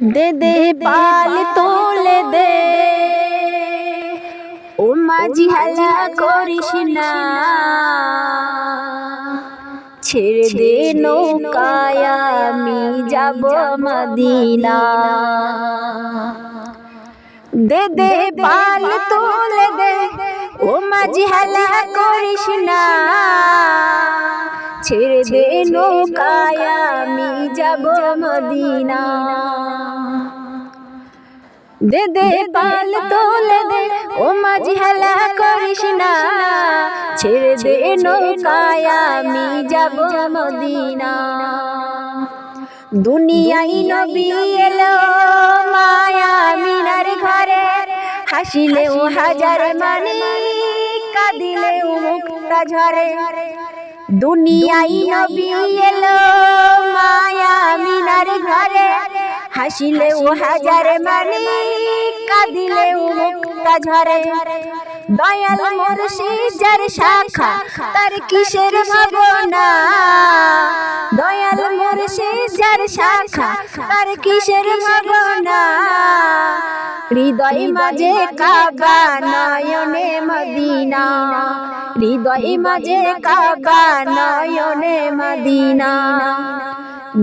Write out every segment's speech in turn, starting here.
দে দে পাল তোলে দে, ও মাঝি হেলা করিস না, ছেড়ে দে নৌকায় আমি যাব মদিনা। দে দে পাল তোলে দে, ও মাঝি হেলা করিস না, ছেড়ে দে নৌকায় আমি যাব মদিনা। দে দে পাল তোলে দে, ও মাঝি হেলা করিস না, ছেড়ে দে নৌকায় আমি যাব মদিনা। দুনিয়ায় নবী এলো মায়া মিনার ঘরে, হাসিলেও হাজার মানি কাঁদিলেও মুক্তা ঝরে। দুনিয়ায় নবী এলো মায়া মিনার ঘরে, হাসিলেও হাজার মানি কাঁদিলেও মুক্তা ঝরে। দয়াল মুর্শিদ যার শাখা তার কিসের ভাবনা, দয়াল মুর্শিদ যার শাখা তার কিসের ভাবনা। হৃদয় মাঝে কাবা নয়নে মদিনা, হৃদয় মাঝে কাবা নয়নে মদিনা।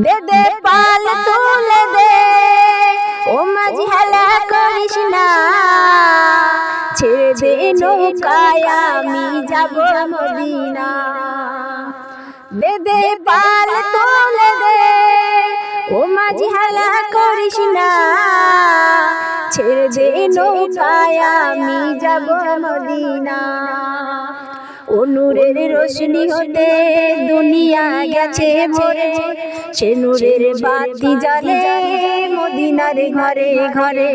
দে দে পাল তোলে দে, ও মাঝি হেলা করিস না, ছেড়ে দে নৌকায় আমি যাব মদিনা। দে দে পাল তোলে দে, ও মাঝি হেলা করিস না, ছেড়ে দে নৌকায় আমি যাব মদিনা। ও নূরের রোশনি হতে দুনিয়া গেছে ভরে, সে নূরের বাতি জ্বলে মদিনার ঘরে ঘরে।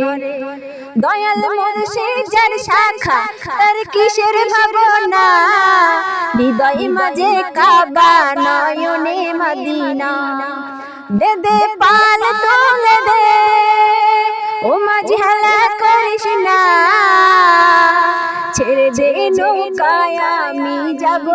দয়াল মুর্শিদ যার শাখা তার কিসের ভাবনা, হৃদয় মাঝে কাবা নয়নে মদিনা। দে দে পাল তোলে দে, ও মাঝি হেলা করিস না, ছেড়ে দে নৌকায় আমি যাব।